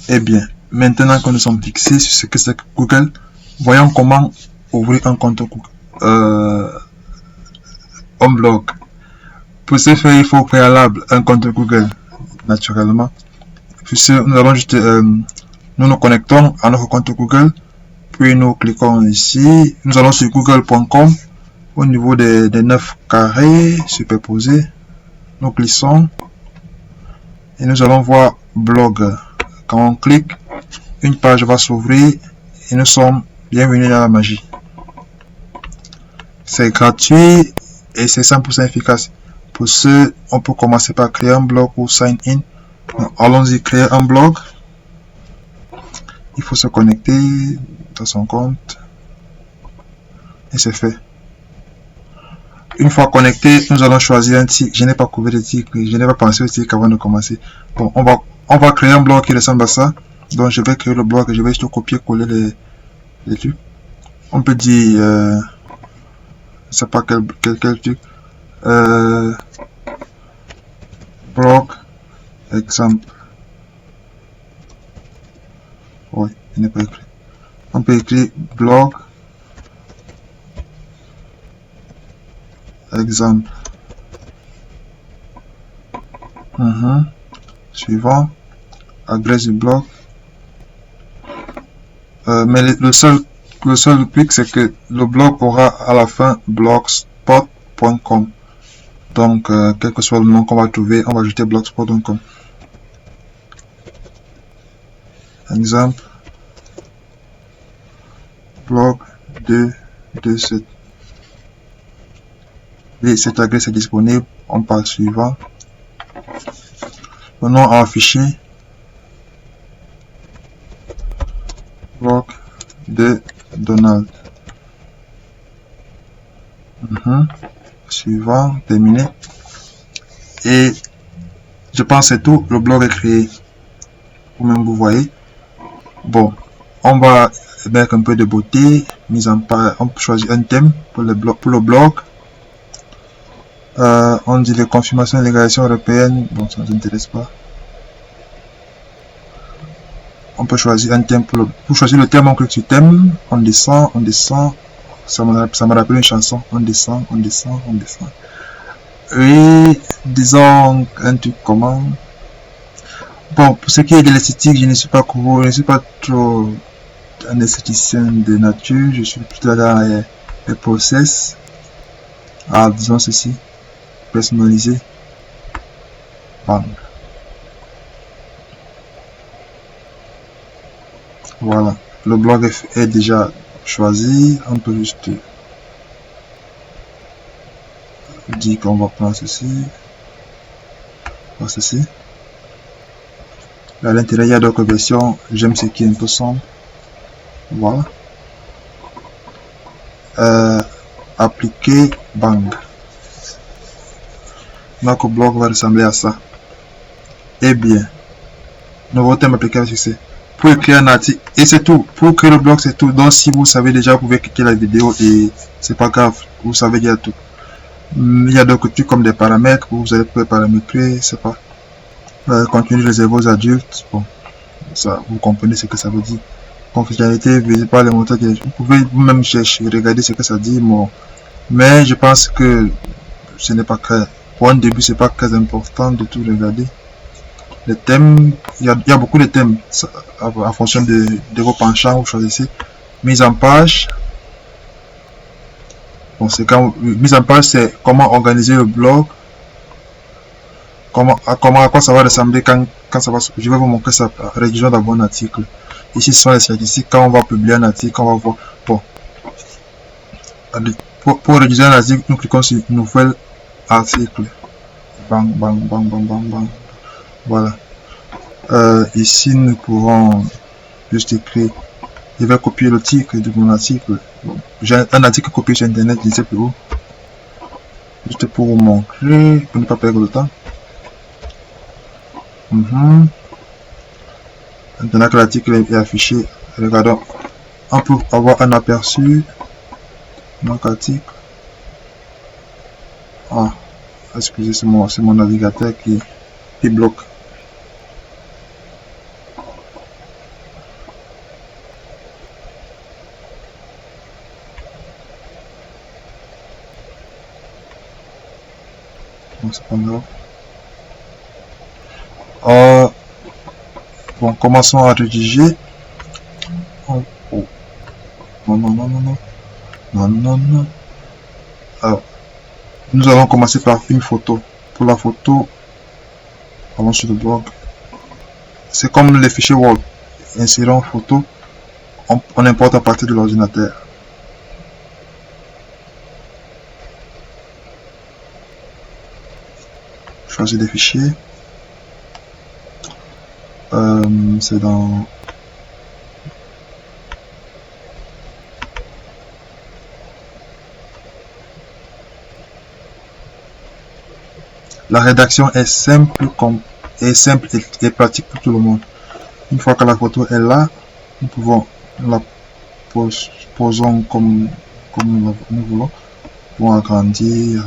Eh bien, maintenant que nous sommes fixés sur ce que c'est que Google, voyons comment ouvrir un compte Homeblog. Pour ce faire, il faut au préalable un compte Google, naturellement. Puis nous allons juste, nous nous connectons à notre compte Google, puis nous cliquons ici, nous allons sur google.com, au niveau des 9 carrés superposés, nous glissons, et nous allons voir blog. Quand on clique, une page va s'ouvrir, et nous sommes bienvenus dans la magie. C'est gratuit, et c'est 100% efficace. Pour ce, on peut commencer par créer un blog ou sign in. Allons-y, créer un blog. Il faut se connecter dans son compte. Et c'est fait. Une fois connecté, nous allons choisir un titre. Je n'ai pas couvert de titre. Je n'ai pas pensé au titre avant de commencer. Bon, on va créer un blog qui ressemble à ça. Donc, je vais créer le blog et je vais juste copier-coller les trucs. On peut dire, je sais pas quel truc. Blog, exemple. Oui, il n'est pas écrit. On peut écrire blog, exemple. Suivant, adresse du blog. Mais le seul truc, c'est que le blog aura à la fin blogspot.com. Donc, quel que soit le nom qu'on va trouver, on va ajouter blogspot.com. Exemple, blog 227. Et cette adresse est disponible. On passe suivant. Le nom à afficher. Blog de Donald. Suivant, terminé. Et je pense que c'est tout. Le blog est créé. Vous-même vous voyez. Bon, on va mettre un peu de beauté. Mise en page. On peut choisir un thème pour le blog. On dit les confirmations de légalisation européenne. Bon, ça ne nous intéresse pas. On peut choisir un thème pour choisir le thème. On clique sur thème. On descend. Ça me rappelle une chanson. On descend. Et disons un truc comment. Bon, pour ce qui est de l'esthétique, je ne suis pas trop un esthéticien de nature. Je suis plutôt dans les process. Disons ceci. Personnalisé. Bang. Voilà. Le blog est déjà choisi. On peut juste dire qu'on va prendre ceci. À l'intérieur, il y a d'autres versions. J'aime ce qui est un peu sombre. Voilà. Appliquer. Bang. Notre blog va ressembler à ça. Eh bien, nouveau thème appliqué avec succès. Pour écrire un article, et c'est tout. Pour créer le blog, c'est tout. Donc, si vous savez déjà, vous pouvez cliquer la vidéo et c'est pas grave. Vous savez déjà tout. Il y a d'autres trucs comme des paramètres où vous allez pouvoir paramétrer, c'est pas. Contenu réservé aux adultes. Bon, ça, vous comprenez ce que ça veut dire. Confidentialité visée par les moteurs. Vous pouvez vous-même chercher, regarder ce que ça dit. Bon. Mais je pense que ce n'est pas très. Pour un début, c'est pas très important de tout regarder. Les thèmes, il y a beaucoup de thèmes en fonction de vos penchants, vous choisissez. Mise en page. Bon, mise en page, c'est comment organiser le blog. À quoi ça va ressembler quand ça va. Je vais vous montrer ça. Rédigeons d'abord un article. Ici, ce sont les statistiques. Quand on va publier un article, on va voir. Bon. Pour rédiger un article, nous cliquons sur nouvel article. Bang. Voilà. Ici, nous pourrons juste écrire. Je vais copier le titre de mon article. Bon, j'ai un article copié sur internet, je ne sais plus où. Juste pour vous montrer, pour ne pas perdre le temps. Maintenant que l'article est affiché, regardons. On peut avoir un aperçu. Donc article. Excusez, c'est mon navigateur qui bloque. bon, c'est pas grave. Bon, commençons à rédiger. Oh, oh. Non, non, non, non, non. Non, non, non. Alors, nous allons commencer par une photo. Pour la photo, allons sur le blog. C'est comme les fichiers Word. Insérons photo. On importe à partir de l'ordinateur. Choisir des fichiers. C'est dans la rédaction est simple et pratique pour tout le monde. Une fois que la photo est là, nous pouvons la posons comme nous voulons pour agrandir.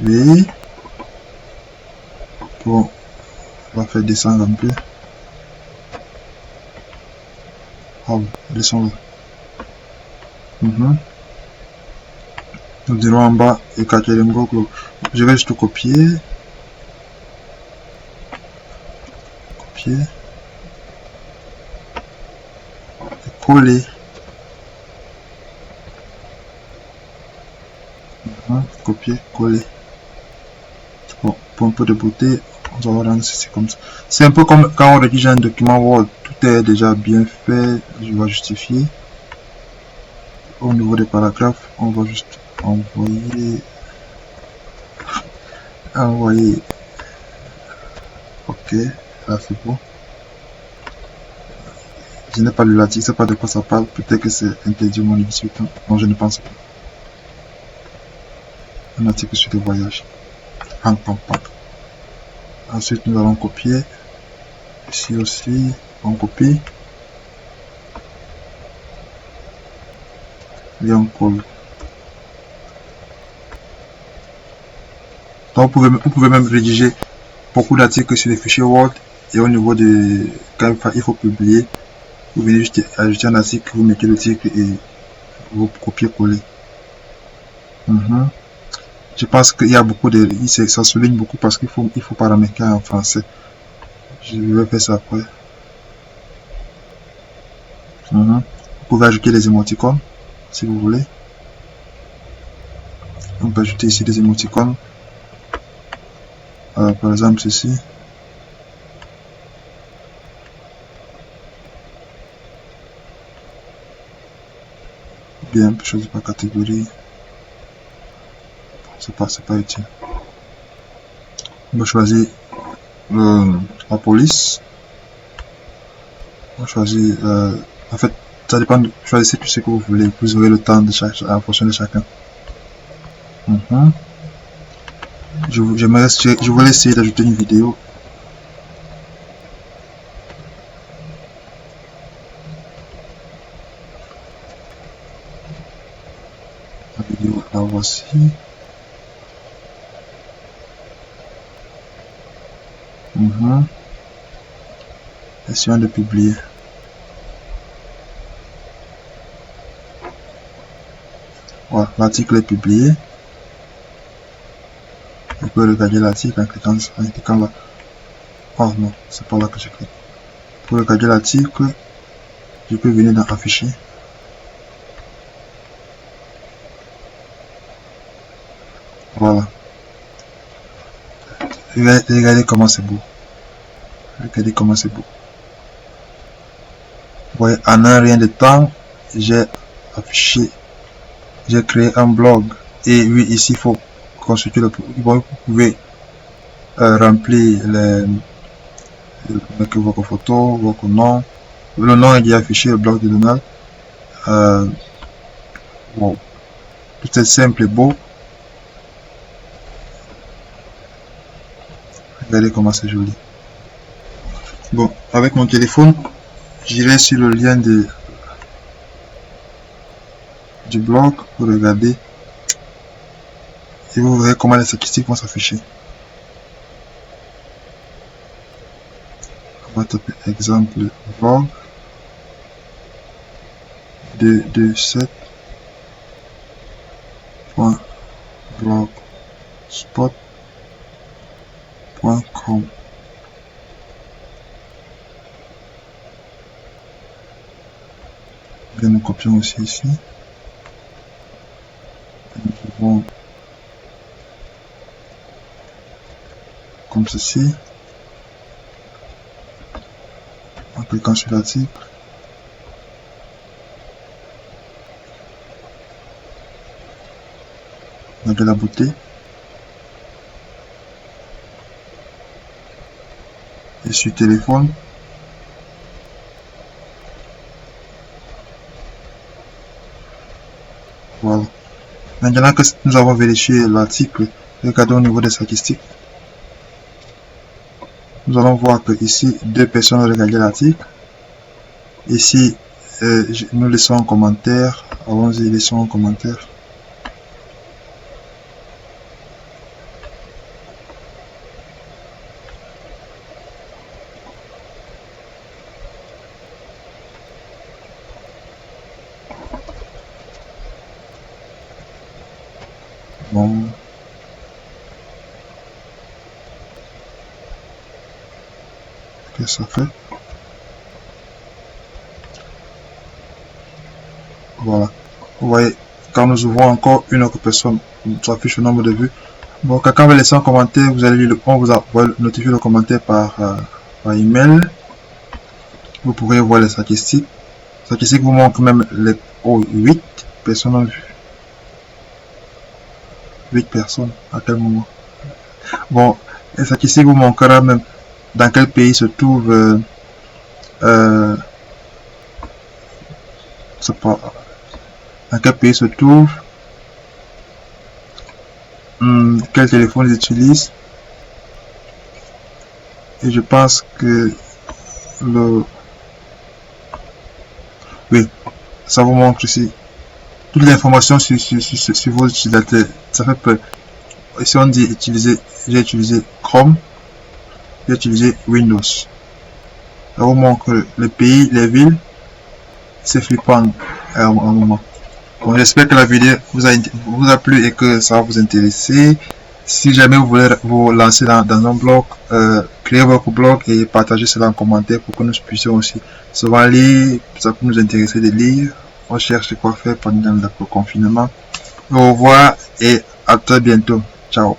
Oui. Bon, on va faire descendre un peu. Oh, descendre. Nous dirons en bas et Ekaterinburg. Je vais juste copier. Et coller. Copier, coller. Bon, pour un peu de beauté, on va rendre ceci comme ça. C'est un peu comme quand on rédige un document Word. Tout est déjà bien fait. Je vais justifier. Au niveau des paragraphes, on va juste envoyer. Ok, là c'est bon. Je n'ai pas lu l'article, je sais pas de quoi ça parle. Peut-être que c'est interdit au moins de 18 ans. Non, je ne pense pas. Un article sur le voyage. Ensuite, nous allons copier. Ici aussi, on copie. Et on colle. Donc, vous pouvez même rédiger beaucoup d'articles sur les fichiers Word. Et au niveau de quand il faut publier, vous venez juste ajouter un article, vous mettez le titre et vous copiez-coller. Je pense qu'il y a beaucoup de... Ça souligne beaucoup parce qu'il faut paramétrer en français. Je vais faire ça après. Vous pouvez ajouter les émoticônes si vous voulez. On peut ajouter ici des émoticônes. Par exemple ceci. Bien, choisir par catégorie. C'est pas utile. On va choisir la police. On va choisir en fait ça dépend de choisissez tout ce que vous voulez. Vous aurez le temps de en fonction de chacun. Je voulais essayer d'ajouter une vidéo. La vidéo la voici. Essayons de publier. Voilà, l'article est publié. Vous pouvez regarder l'article en cliquant là. Oh non, c'est pas là que je clique. Pour regarder l'article, je peux venir dans afficher. Voilà. Regardez comment c'est beau. Regardez comment c'est beau. Vous voyez, en un rien de temps, j'ai affiché, j'ai créé un blog. Et oui, ici, il faut consulter le... Vous pouvez remplir vos photos, votre nom. Le nom est déjà affiché, le blog de Donald. Wow. Tout est simple et beau. Regardez comment c'est joli. Bon, avec mon téléphone, j'irai sur le lien du blog pour regarder. Et vous verrez comment les statistiques vont s'afficher. On va taper exemple blog 227 www.blogspot.com. Et nous copions aussi ici. Nous pouvons comme ceci, en cliquant sur l'article. De la beauté. Et sur téléphone. Voilà. Maintenant que nous avons vérifié l'article, regardons au niveau des statistiques. Nous allons voir que ici, 2 personnes ont regardé l'article. Ici, nous laissons un commentaire. Allons-y, laissons un commentaire. Bon. Qu'est-ce que ça fait? Voilà. Vous voyez, quand nous ouvrons encore une autre personne, ça affiche le nombre de vues. Bon, quand vous laissez un commentaire, vous allez on vous a notifié le commentaire par email. Vous pourrez voir les statistiques. Les statistiques vous montrent même les 8 personnes ont vu. 8 personnes, à quel moment? Bon, les statistiques vous montrera même dans quel pays se trouve dans quel pays se trouve quel téléphone ils utilisent. Et je pense que oui, ça vous montre ici toutes les informations sur vos utilisateurs. Ça fait peur. Ici on dit utiliser, j'ai utilisé Chrome, j'ai utilisé Windows. Ça vous montre le pays, les villes. C'est flippant à un moment. Bon, j'espère que la vidéo vous a plu et que ça va vous intéresser. Si jamais vous voulez vous lancer dans un blog, créez votre blog et partagez cela en commentaire pour que nous puissions aussi souvent lire. Ça peut nous intéresser de lire. On cherche quoi faire pendant le confinement. Au revoir et à très bientôt. Ciao.